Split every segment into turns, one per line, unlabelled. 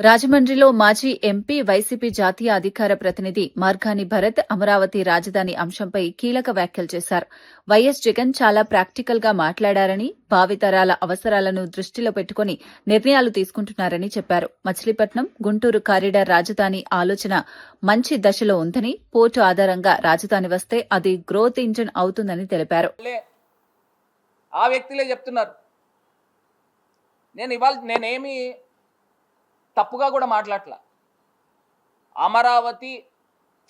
రాజమండ్రిలో మాజీ MP YCP జాతీయ అధికార ప్రతినిధి మార్గాని భరత్ అమరావతి రాజధాని అంశంపై కీలక వ్యాఖ్యలు చేశారు. వైఎస్ జగన్ చాలా ప్రాక్టికల్ గా మాట్లాడారని, భావితరాల అవసరాలను దృష్టిలో పెట్టుకుని నిర్ణయాలు తీసుకుంటున్నారని చెప్పారు. మచిలీపట్నం, గుంటూరు కారిడార్ రాజధాని ఆలోచన మంచి దశలో ఉందని, పోర్టు ఆధారంగా రాజధాని వస్తే అది గ్రోత్ ఇంజిన్ అవుతుందని తెలిపారు.
ఆ వ్యక్తులే చెప్తున్నారు. నేనేమి తప్పుగా కూడా మాట్లాడట్లా. అమరావతి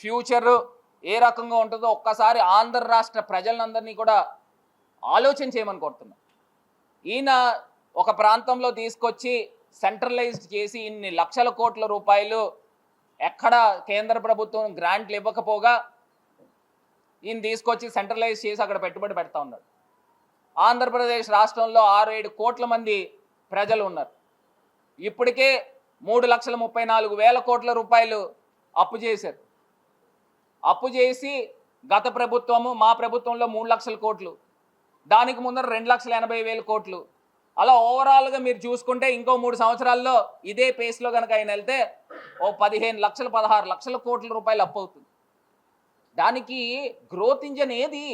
ఫ్యూచర్ ఏ రకంగా ఉంటుందో ఒక్కసారి ఆంధ్ర రాష్ట్ర ప్రజలందరినీ కూడా ఆలోచన చేయమని కోరుతున్నా. ఈయన ఒక ప్రాంతంలో తీసుకొచ్చి సెంట్రలైజ్డ్ చేసి ఇన్ని లక్షల కోట్ల రూపాయలు ఎక్కడ కేంద్ర ప్రభుత్వం గ్రాంట్లు ఇవ్వకపోగా ఈయన తీసుకొచ్చి సెంట్రలైజ్ చేసి అక్కడ పెట్టుబడి పెడతా ఉన్నాడు. ఆంధ్రప్రదేశ్ రాష్ట్రంలో 6-7 కోట్ల మంది ప్రజలు ఉన్నారు. ఇప్పటికే 3,34,000 కోట్ల రూపాయలు అప్పు చేశారు. అప్పు చేసి గత ప్రభుత్వము, మా ప్రభుత్వంలో 3 లక్షల కోట్లు, దానికి ముందర 2,80,000 కోట్లు, అలా ఓవరాల్గా మీరు చూసుకుంటే ఇంకో 3 సంవత్సరాల్లో ఇదే పేస్లో కనుక ఆయన వెళ్తే ఓ 15 లక్షలు 16 లక్షల కోట్ల రూపాయలు అప్పు అవుతుంది. దానికి గ్రోత్ ఇంజన్ ఏది?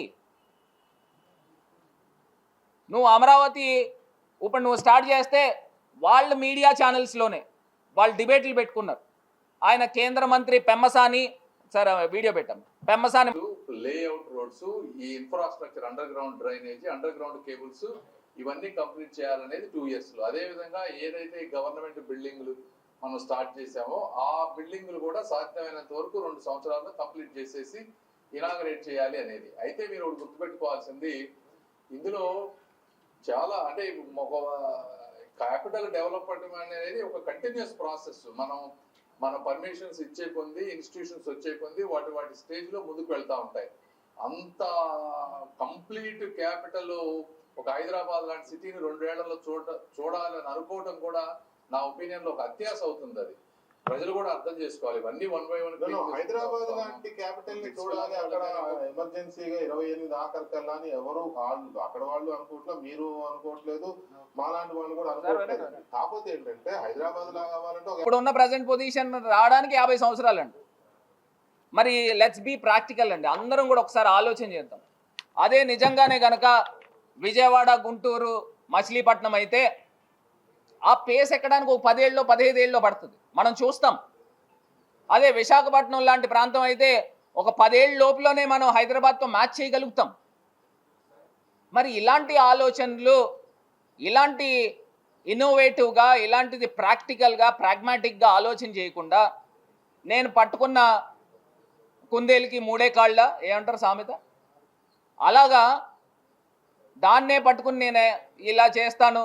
నువ్వు అమరావతి ఇప్పుడు నువ్వు స్టార్ట్ చేస్తే వాళ్ళు మీడియా ఛానల్స్లోనే వాళ్ళు డిబేట్లు పెట్టుకున్నారు. ఆయన కేంద్ర మంత్రి పెమ్మసాని సార్ వీడియో పెట్టాం. పెమ్మసాని
లేఅవుట్ రోడ్స్, ఈ infrastructure, under ground drainage, under ground cables ఇవన్నీ కంప్లీట్ చేయాలనేది 2 yearsలో. అదేవిధంగా ఏదైతే గవర్నమెంట్ బిల్డింగ్లు మనం స్టార్ట్ చేసామో ఆ బిల్డింగ్లు కూడా సాధ్యమైనంత వరకు 2 సంవత్సరాల్లో కంప్లీట్ చేసేసి ఇనాగరేట్ చేయాలి అనేది. అయితే మీరు ఒకటి గుర్తుపెట్టుకోవాల్సింది, ఇందులో చాలా అంటే ఒక క్యాపిటల్ డెవలప్మెంట్ అనేది ఒక కంటిన్యూస్ ప్రాసెస్. మన పర్మిషన్స్ ఇచ్చే కొంది, ఇన్స్టిట్యూషన్స్ వచ్చే కొంది వాటి స్టేజ్లో ముందుకు వెళ్తూ ఉంటాయి. అంత కంప్లీట్ క్యాపిటల్ ఒక హైదరాబాద్ లాంటి సిటీని 2 ఏళ్లలో చూడాలని అనుకోవడం కూడా నా ఒపీనియన్లో ఒక అత్యాశ అవుతుంది. అది ప్రజలు కూడా అర్థం చేసుకోవాలి. ఇవన్నీ 1 by 1
హైదరాబాద్ లాంటి క్యాపిటల్ ని చూడాలి, అక్కడ ఎమర్జెన్సీగా 28 ఆఖరికల్లా అని ఎవరు అక్కడ వాళ్ళు అనుకోవట్లేదు, మీరు అనుకోవట్లేదు, మాలాంటి వాళ్ళు కూడా అనుకోవట్లేదు. కాకపోతే ఏంటంటే హైదరాబాద్ లా కావాలంటే
ఇప్పుడు ఉన్న ప్రజెంట్ పొజిషన్ రావడానికి 50 సంవత్సరాలు అండి. మరి లెట్స్ బీ ప్రాక్టికల్ అండి. అందరం కూడా ఒకసారి ఆలోచన చేద్దాం. అదే నిజంగానే కనుక విజయవాడ, గుంటూరు, మచిలీపట్నం అయితే ఆ పేస్ ఎక్కడానికి ఒక 10 ఏళ్ళలో 15 ఏళ్ళలో పడుతుంది, మనం చూస్తాం. అదే విశాఖపట్నం లాంటి ప్రాంతం అయితే ఒక 10 ఏళ్ళ లోపులోనే మనం హైదరాబాద్తో మ్యాచ్ చేయగలుగుతాం. మరి ఇలాంటి ఆలోచనలు, ఇలాంటి ఇన్నోవేటివ్గా, ఇలాంటిది ప్రాక్టికల్గా, ప్రాగ్మాటిక్గా ఆలోచన చేయకుండా నేను పట్టుకున్న కుందేలుకి 3 కాళ్ళ ఏమంటారు సామెత, అలాగా దాన్నే పట్టుకుని నేను ఇలా చేస్తాను,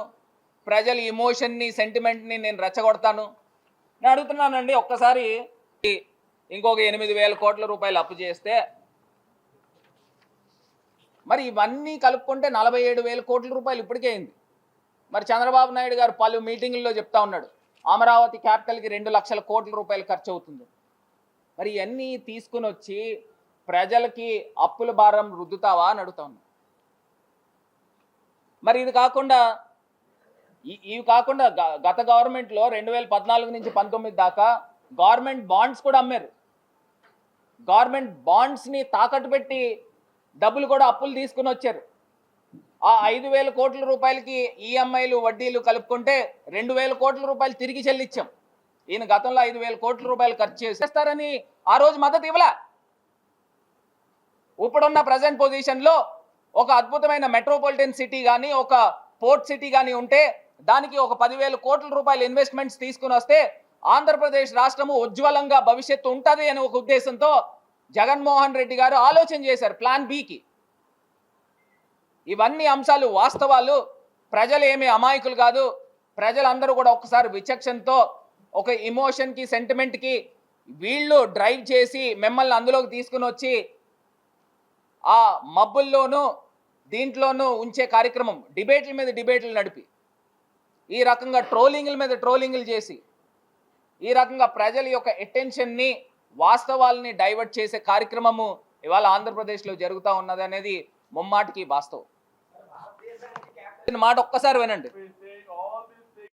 ప్రజల ఇమోషన్ని, సెంటిమెంట్ని నేను రెచ్చగొడతాను. నేను అడుగుతున్నానండి, ఒక్కసారి ఇంకొక 8,000 కోట్ల రూపాయలు అప్పు చేస్తే మరి ఇవన్నీ కలుపుకుంటే 47,000 కోట్ల రూపాయలు ఇప్పటికే అయింది. మరి చంద్రబాబు నాయుడు గారు పలు మీటింగుల్లో చెప్తా ఉన్నాడు, అమరావతి క్యాపిటల్కి 2 లక్షల కోట్ల రూపాయలు ఖర్చు అవుతుంది. మరి ఇవన్నీ తీసుకుని వచ్చి ప్రజలకి అప్పుల భారం రుద్దుతావా అని అడుగుతా ఉన్నా. మరి ఇవి కాకుండా గత గవర్నమెంట్లో 2014 నుంచి 19 దాకా గవర్నమెంట్ బాండ్స్ కూడా అమ్మారు. గవర్నమెంట్ బాండ్స్ని తాకట్టు పెట్టి డబ్బులు కూడా అప్పులు తీసుకుని వచ్చారు. ఆ 5,000 కోట్ల రూపాయలకి ఈఎంఐలు, వడ్డీలు కలుపుకుంటే 2,000 కోట్ల రూపాయలు తిరిగి చెల్లించాం. ఈయన గతంలో 5,000 కోట్ల రూపాయలు ఖర్చు చేసేస్తారని ఆ రోజు మద్దతు ఇవ్వలే. ఇప్పుడున్న ప్రజెంట్ పొజిషన్లో ఒక అద్భుతమైన మెట్రోపాలిటన్ సిటీ కానీ, ఒక పోర్ట్ సిటీ కానీ ఉంటే దానికి ఒక 10,000 కోట్ల రూపాయల ఇన్వెస్ట్మెంట్స్ తీసుకుని వస్తే ఆంధ్రప్రదేశ్ రాష్ట్రము ఉజ్వలంగా భవిష్యత్తు ఉంటుంది అనే ఒక ఉద్దేశంతో జగన్మోహన్ రెడ్డి గారు ఆలోచన చేశారు ప్లాన్ బికి. ఇవన్నీ అంశాలు వాస్తవాలు. ప్రజలు ఏమీ అమాయకులు కాదు. ప్రజలందరూ కూడా ఒకసారి విచక్షణతో, ఒక ఇమోషన్కి, సెంటిమెంట్కి వీళ్ళు డ్రైవ్ చేసి మిమ్మల్ని అందులోకి తీసుకుని వచ్చి ఆ మబ్బుల్లోనూ దీంట్లోనూ ఉంచే కార్యక్రమం, డిబేట్ల మీద డిబేట్లు నడిపి, ఈ రకంగా ట్రోలింగ్ల మీద ట్రోలింగ్లు చేసి, ఈ రకంగా ప్రజల యొక్క అటెన్షన్ని, వాస్తవాలని డైవర్ట్ చేసే కార్యక్రమము ఇవాళ ఆంధ్రప్రదేశ్లో జరుగుతూ ఉన్నది అనేది ముమ్మాటికి వాస్తవం. మాట ఒక్కసారి వినండి.